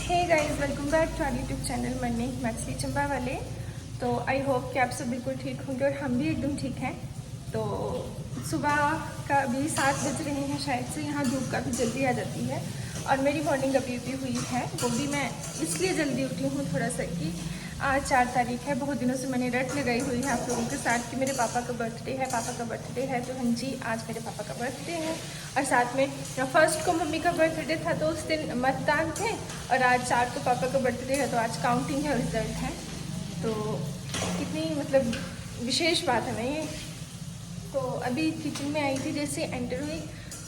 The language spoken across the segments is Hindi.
Hey guys, welcome back to our YouTube channel Manni Maithili Chamba वाले। तो आई होप कि आप सब बिल्कुल ठीक होंगे और हम भी एकदम ठीक हैं। तो सुबह का अभी 7 बज रहे हैं शायद से, यहाँ धूप काफ़ी जल्दी आ जाती है और मेरी मॉर्निंग अभी उठी हुई है। वो भी मैं इसलिए जल्दी उठी हूँ थोड़ा सा कि आज 4 तारीख है। बहुत दिनों से मैंने रट लगाई हुई है आप लोगों के साथ कि मेरे पापा का बर्थडे है, पापा का बर्थडे है। तो हाँ जी, आज मेरे पापा का बर्थडे है और साथ में फर्स्ट को मम्मी का बर्थडे था तो उस दिन मतदान थे और आज 4 को पापा का बर्थडे है तो आज काउंटिंग है, रिजल्ट है। तो कितनी मतलब विशेष बात है ना ये। तो अभी किचन में आई थी, जैसे एंटर हुई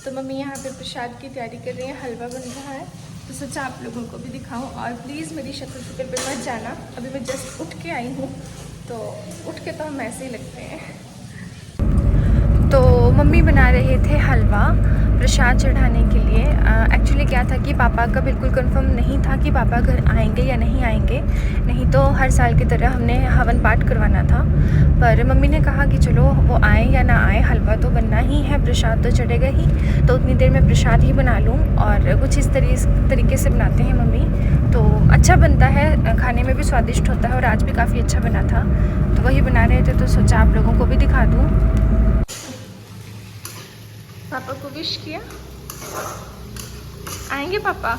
तो मम्मी यहाँ पे प्रसाद की तैयारी कर रही है, हलवा बन रहा है। तो सोचा आप लोगों को भी दिखाऊं और प्लीज़ मेरी शक्ल फिक्र पे मत जाना, अभी मैं जस्ट उठ के आई हूँ तो उठ के तो हम ऐसे ही लगते हैं। तो मम्मी बना रहे थे हलवा प्रसाद चढ़ाने के लिए। एक्चुअली क्या था कि पापा का बिल्कुल कंफर्म नहीं था कि पापा घर आएंगे या नहीं आएंगे, नहीं तो हर साल की तरह हमने हवन पाठ करवाना था। पर मम्मी ने कहा कि चलो वो आए या ना आए, हलवा तो बनना ही है, प्रसाद तो चढ़ेगा ही, तो उतनी देर में प्रसाद ही बना लूँ। और कुछ इस तरीके से बनाते हैं मम्मी, तो अच्छा बनता है, खाने में भी स्वादिष्ट होता है और आज भी काफ़ी अच्छा बना था। तो वही बना रहे थे तो सोचा आप लोगों को भी दिखा दूँ। पापा को विश किया, आएंगे पापा।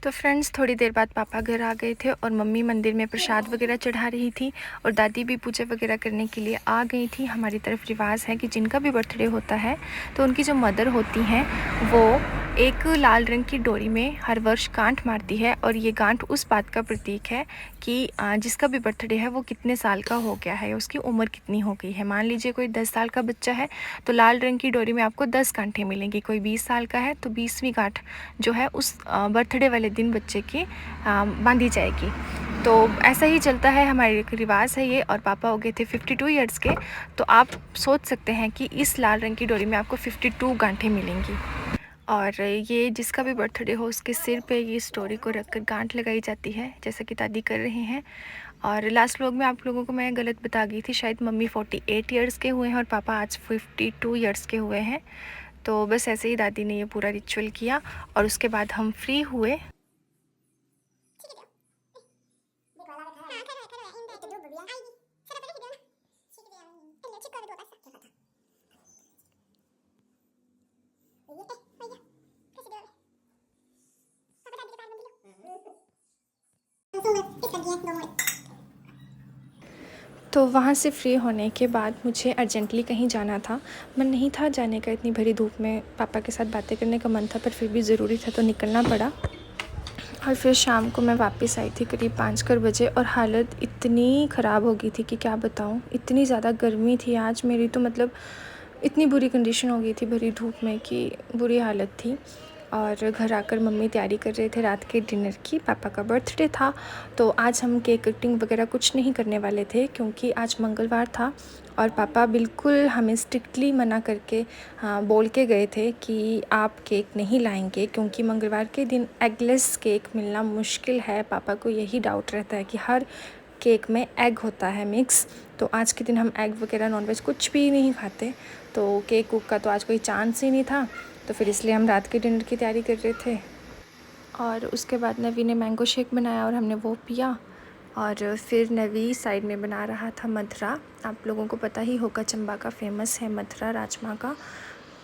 तो फ्रेंड्स, थोड़ी देर बाद पापा घर आ गए थे और मम्मी मंदिर में प्रसाद वगैरह चढ़ा रही थी और दादी भी पूजा वगैरह करने के लिए आ गई थी। हमारी तरफ रिवाज है कि जिनका भी बर्थडे होता है तो उनकी जो मदर होती हैं वो एक लाल रंग की डोरी में हर वर्ष गांठ मारती है और ये गांठ उस बात का प्रतीक है कि जिसका भी बर्थडे है वो कितने साल का हो गया है, उसकी उम्र कितनी हो गई है। मान लीजिए कोई 10 साल का बच्चा है तो लाल रंग की डोरी में आपको 10 गांठें मिलेंगी। कोई 20 साल का है तो 20वीं गांठ जो है उस बर्थडे वाले दिन बच्चे की बांधी जाएगी। तो ऐसा ही चलता है, हमारे रिवाज है ये। और पापा हो गए थे 52 ईयर्स के, तो आप सोच सकते हैं कि इस लाल रंग की डोरी में आपको 52 गांठें मिलेंगी। और ये जिसका भी बर्थडे हो उसके सिर पे ये स्टोरी को रखकर गांठ लगाई जाती है, जैसा कि दादी कर रहे हैं। और लास्ट व्लॉग में आप लोगों को मैं गलत बता गई थी, शायद मम्मी 48 ईयर्स के हुए हैं और पापा आज 52 ईयर्स के हुए हैं। तो बस ऐसे ही दादी ने ये पूरा रिचुअल किया और उसके बाद हम फ्री हुए। तो वहाँ से फ्री होने के बाद मुझे अर्जेंटली कहीं जाना था। मन नहीं था जाने का, इतनी भरी धूप में पापा के साथ बातें करने का मन था, पर फिर भी ज़रूरी था तो निकलना पड़ा। और फिर शाम को मैं वापस आई थी करीब 5 बजे और हालत इतनी ख़राब हो गई थी कि क्या बताऊँ। इतनी ज़्यादा गर्मी थी आज मेरी, तो मतलब इतनी बुरी कंडीशन हो गई थी भरी धूप में कि बुरी हालत थी। और घर आकर मम्मी तैयारी कर रहे थे रात के डिनर की, पापा का बर्थडे था तो आज हम केक कटिंग वगैरह कुछ नहीं करने वाले थे क्योंकि आज मंगलवार था। और पापा बिल्कुल हमें स्ट्रिक्टली मना करके बोल के गए थे कि आप केक नहीं लाएंगे क्योंकि मंगलवार के दिन एगलेस केक मिलना मुश्किल है। पापा को यही डाउट रहता है कि हर केक में एग होता है मिक्स, तो आज के दिन हम एग वगैरह नॉनवेज कुछ भी नहीं खाते, तो केक वूक का तो आज कोई चांस ही नहीं था। तो फिर इसलिए हम रात के डिनर की तैयारी कर रहे थे। और उसके बाद नवी ने मैंगो शेक बनाया और हमने वो पिया। और फिर नवी साइड में बना रहा था मथुरा। आप लोगों को पता ही होगा चंबा का फेमस है मथुरा राजमा का,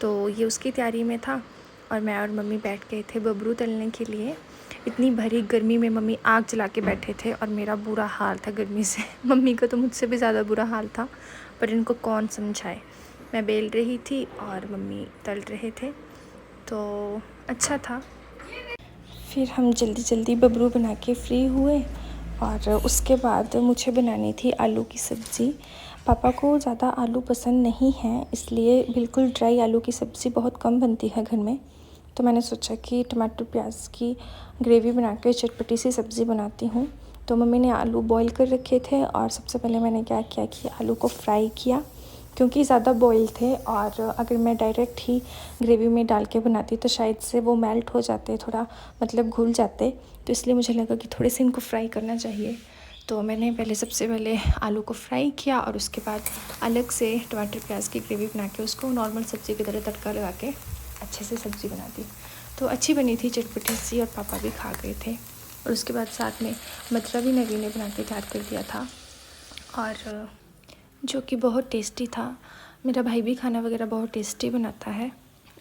तो ये उसकी तैयारी में था। और मैं और मम्मी बैठ गए थे बबरू तलने के लिए। इतनी भरी गर्मी में मम्मी आग जला के बैठे थे और मेरा बुरा हाल था गर्मी से। मम्मी का तो मुझसे भी ज़्यादा बुरा हाल था, पर इनको कौन समझाए। मैं बेल रही थी और मम्मी तल रहे थे, तो अच्छा था। फिर हम जल्दी जल्दी बबरू बना के फ्री हुए और उसके बाद मुझे बनानी थी आलू की सब्ज़ी। पापा को ज़्यादा आलू पसंद नहीं है, इसलिए बिल्कुल ड्राई आलू की सब्ज़ी बहुत कम बनती है घर में। तो मैंने सोचा कि टमाटर प्याज की ग्रेवी बना के चटपटी सी सब्ज़ी बनाती हूँ। तो मम्मी ने आलू बॉईल कर रखे थे और सबसे पहले मैंने क्या किया कि आलू को फ्राई किया क्योंकि ज़्यादा बॉईल थे और अगर मैं डायरेक्ट ही ग्रेवी में डाल के बनाती तो शायद से वो मेल्ट हो जाते, थोड़ा मतलब घुल जाते। तो इसलिए मुझे लगा कि थोड़े से इनको फ्राई करना चाहिए। तो मैंने सबसे पहले आलू को फ्राई किया और उसके बाद अलग से टमाटर प्याज की ग्रेवी बना के उसको नॉर्मल सब्ज़ी की तरह तड़का लगा के अच्छे से सब्ज़ी बना दी। तो अच्छी बनी थी, चटपटी सी, और पापा भी खा गए थे। और उसके बाद साथ में मथुरा भी नवीन ने बना के तैयार कर दिया था, और जो कि बहुत टेस्टी था। मेरा भाई भी खाना वगैरह बहुत टेस्टी बनाता है।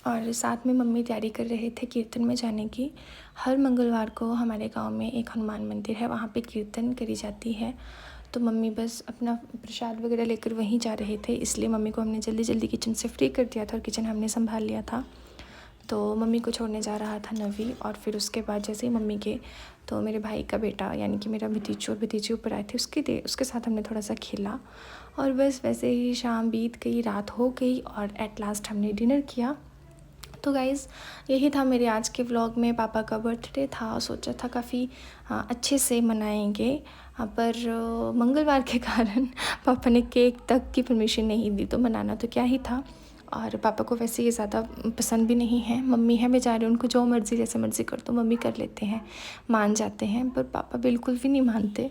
और साथ में मम्मी तैयारी कर रहे थे कीर्तन में जाने की। हर मंगलवार को हमारे गांव में एक हनुमान मंदिर है, वहाँ पे कीर्तन करी जाती है। तो मम्मी बस अपना प्रसाद वगैरह लेकर वहीं जा रहे थे, इसलिए मम्मी को हमने जल्दी जल्दी किचन से फ्री कर दिया था और किचन हमने संभाल लिया था। तो मम्मी को छोड़ने जा रहा था नवी, और फिर उसके बाद जैसे ही मम्मी के, तो मेरे भाई का बेटा यानी कि मेरा भतीजू और भतीजी ऊपर आए थे, उसके साथ हमने थोड़ा सा खेला। और बस वैसे ही शाम बीत गई, रात हो गई, और एट लास्ट हमने डिनर किया। तो गाइज़ यही था मेरे आज के व्लॉग में। पापा का बर्थडे था, सोचा था काफ़ी अच्छे से मनाएंगे, पर मंगलवार के कारण पापा ने केक तक की परमिशन नहीं दी, तो मनाना तो क्या ही था। और पापा को वैसे ये ज़्यादा पसंद भी नहीं है। मम्मी है बेचारे, उनको जो मर्ज़ी जैसे मर्ज़ी कर दो मम्मी कर लेते हैं, मान जाते हैं, पर पापा बिल्कुल भी नहीं मानते।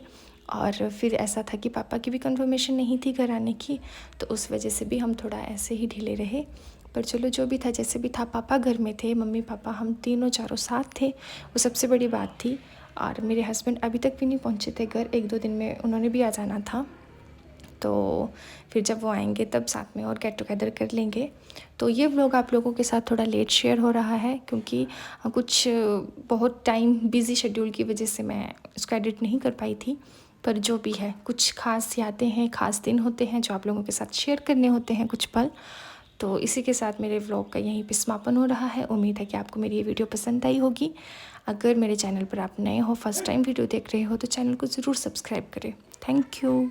और फिर ऐसा था कि पापा की भी कंफर्मेशन नहीं थी घर आने की, तो उस वजह से भी हम थोड़ा ऐसे ही ढीले रहे। पर चलो जो भी था जैसे भी था, पापा घर में थे, मम्मी पापा हम तीनों चारों साथ थे, वो सबसे बड़ी बात थी। और मेरे हस्बैंड अभी तक भी नहीं पहुंचे थे घर, 1-2 दिन में उन्होंने भी आ जाना था। तो फिर जब वो आएंगे तब साथ में और गेट टुगेदर कर लेंगे। तो ये व्लॉग आप लोगों के साथ थोड़ा लेट शेयर हो रहा है, क्योंकि कुछ बहुत टाइम बिज़ी शेड्यूल की वजह से मैं इसको एडिट नहीं कर पाई थी। पर जो भी है, कुछ खास यादें हैं, खास दिन होते हैं जो आप लोगों के साथ शेयर करने होते हैं, कुछ पल। तो इसी के साथ मेरे व्लॉग का यहीं पे समापन हो रहा है। उम्मीद है कि आपको मेरी ये वीडियो पसंद आई होगी। अगर मेरे चैनल पर आप नए हो, फर्स्ट टाइम वीडियो देख रहे हो, तो चैनल को ज़रूर सब्सक्राइब करें। Thank you.